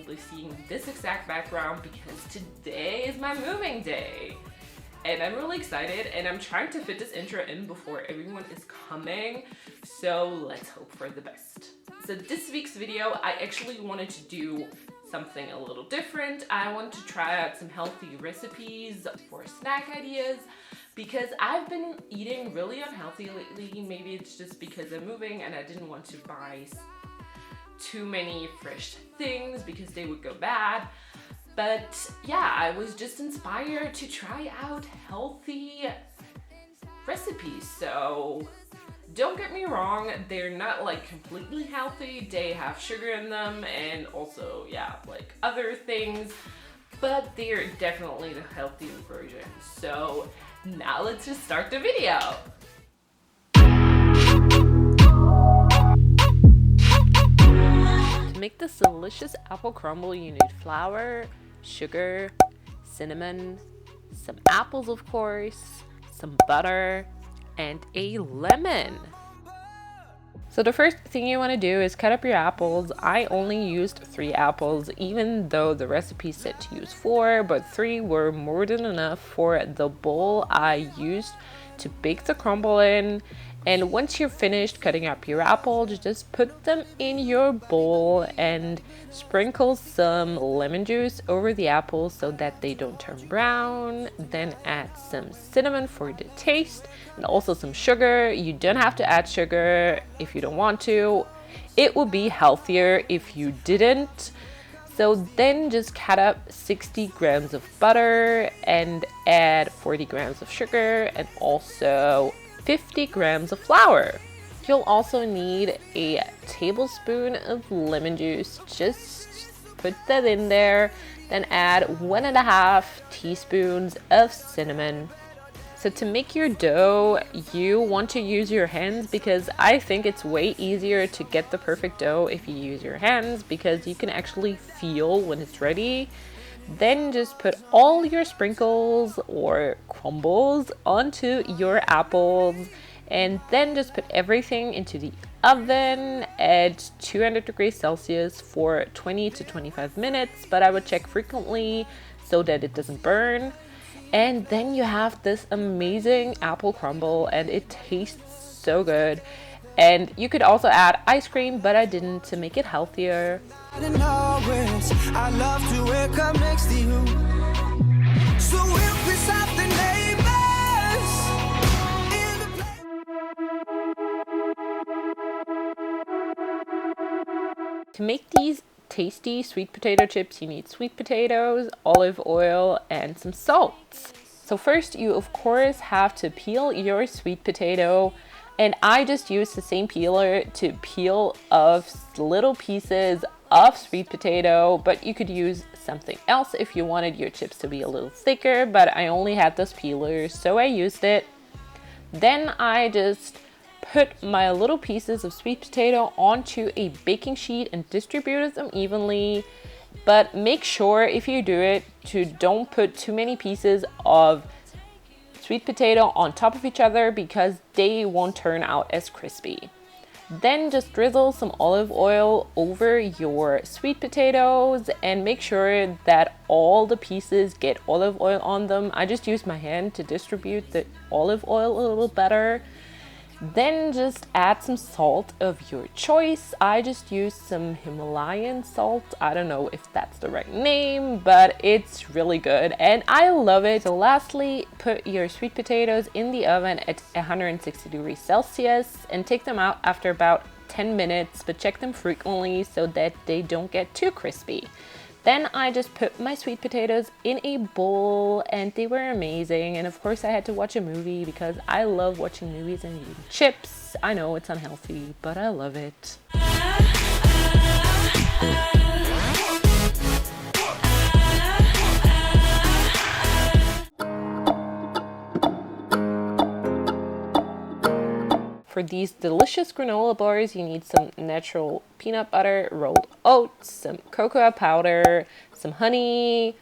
absolutely seeing this exact background because today is my moving day. And I'm really excited, and I'm trying to fit this intro in before everyone is coming, so let's hope for the best. So this week's video, I actually wanted to do something a little different. I want to try out some healthy recipes for snack ideas because I've been eating really unhealthy lately. Maybe it's just because I'm moving and I didn't want to buy too many fresh things because they would go bad. But yeah, I was just inspired to try out healthy recipes. So don't get me wrong, they're not like completely healthy. They have sugar in them and also, yeah, like other things, but they're definitely the healthy version. So now let's just start the video. To make this delicious apple crumble, you need flour, sugar, cinnamon, some apples of course, some butter, and a lemon. So the first thing you want to do is cut up your apples. I only used 3 apples, even though the recipe said to use 4, but 3 were more than enough for the bowl I used to bake the crumble in. And once you're finished cutting up your apples, just put them in your bowl and sprinkle some lemon juice over the apples so that they don't turn brown. Then add some cinnamon for the taste and also some sugar. You don't have to add sugar if you don't want to. It would be healthier if you didn't. So then just cut up 60 grams of butter and add 40 grams of sugar and also 50 grams of flour. You'll also need a tablespoon of lemon juice. Just put that in there. Then add 1.5 teaspoons of cinnamon. So to make your dough, you want to use your hands because I think it's way easier to get the perfect dough if you use your hands because you can actually feel when it's ready. Then just put all your sprinkles or crumbles onto your apples and then just put everything into the oven at 200 degrees Celsius for 20 to 25 minutes, but I would check frequently so that it doesn't burn. And then you have this amazing apple crumble and it tastes so good. And you could also add ice cream, but I didn't to make it healthier. I love to wake up next to you. So we'll piss off the neighbors in the To make these tasty sweet potato chips, you need sweet potatoes, olive oil, and some salt. So first you of course have to peel your sweet potato. And I just used the same peeler to peel off little pieces of sweet potato, but you could use something else if you wanted your chips to be a little thicker, but I only had this peeler, so I used it. Then I just put my little pieces of sweet potato onto a baking sheet and distributed them evenly. But make sure if you do it to don't put too many pieces of sweet potato on top of each other because they won't turn out as crispy. Then just drizzle some olive oil over your sweet potatoes and make sure that all the pieces get olive oil on them. I just use my hand to distribute the olive oil a little better. Then just add some salt of your choice. I just used some Himalayan salt. I don't know if that's the right name, but it's really good and I love it. So lastly, put your sweet potatoes in the oven at 160 degrees Celsius and take them out after about 10 minutes, but check them frequently so that they don't get too crispy. Then I just put my sweet potatoes in a bowl and they were amazing. And of course I had to watch a movie because I love watching movies and eating chips. I know it's unhealthy, but I love it. For these delicious granola bars, you need some natural peanut butter, rolled oats, some cocoa powder, some honey,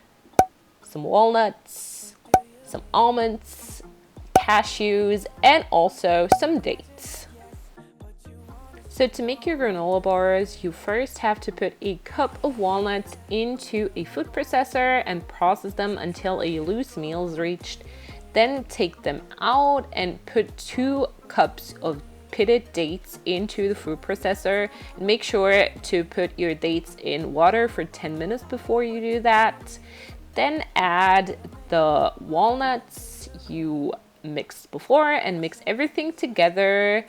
some walnuts, some almonds, cashews, and also some dates. So to make your granola bars, you first have to put a cup of walnuts into a food processor and process them until a loose meal is reached. Then take them out and put 2 cups of pitted dates into the food processor. Make sure to put your dates in water for 10 minutes before you do that. Then add the walnuts you mixed before and mix everything together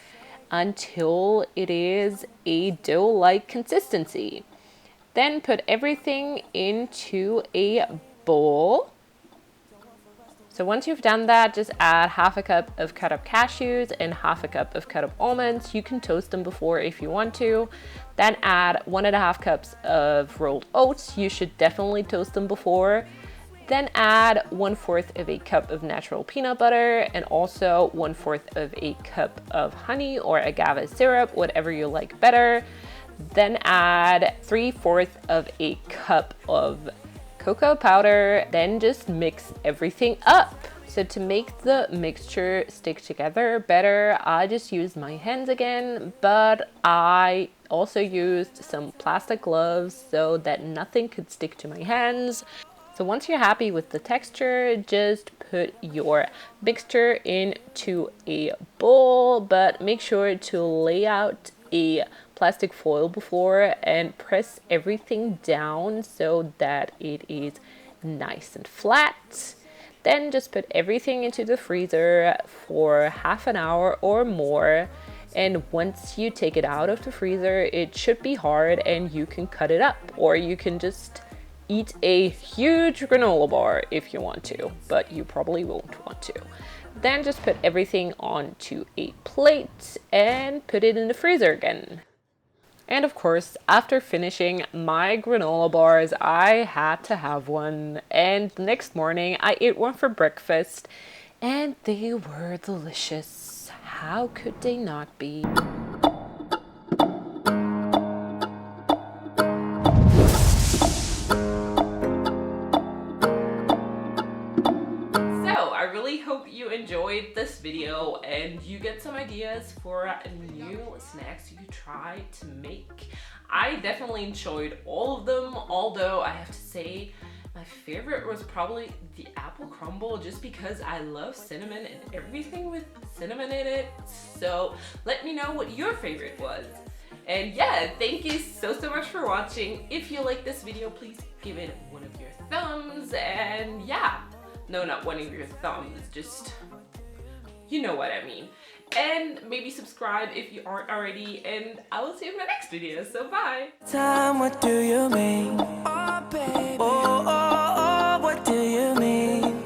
until it is a dough-like consistency. Then put everything into a bowl. So once you've done that, just add half a cup of cut up cashews and half a cup of cut up almonds. You can toast them before if you want to. Then add 1.5 cups of rolled oats. You should definitely toast them before. Then add 1/4 of a cup of natural peanut butter and also 1/4 of a cup of honey or agave syrup, whatever you like better. Then add 3/4 of a cup of cocoa powder. Then just mix everything up. So to make the mixture stick together better, I just used my hands again, but I also used some plastic gloves so that nothing could stick to my hands. So once you're happy with the texture, just put your mixture into a bowl, but make sure to lay out a plastic foil before and press everything down so that it is nice and flat. Then just put everything into the freezer for half an hour or more. And once you take it out of the freezer, it should be hard and you can cut it up, or you can just eat a huge granola bar if you want to, but you probably won't want to. Then just put everything onto a plate and put it in the freezer again. And of course, after finishing my granola bars, I had to have one. And the next morning, I ate one for breakfast, and they were delicious. How could they not be? Hope you enjoyed this video and you get some ideas for new snacks you could try to make. I definitely enjoyed all of them, although I have to say my favorite was probably the apple crumble, just because I love cinnamon and everything with cinnamon in it. So let me know what your favorite was. And yeah, thank you so much for watching. If you like this video, please give it one of your thumbs, and yeah. No, not one of your thumbs, just, you know what I mean. And maybe subscribe if you aren't already, and I will see you in my next video, so bye. Time, what do you mean? Oh, baby. Oh, what do you mean?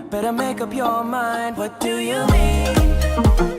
Better make up your mind, what do you mean?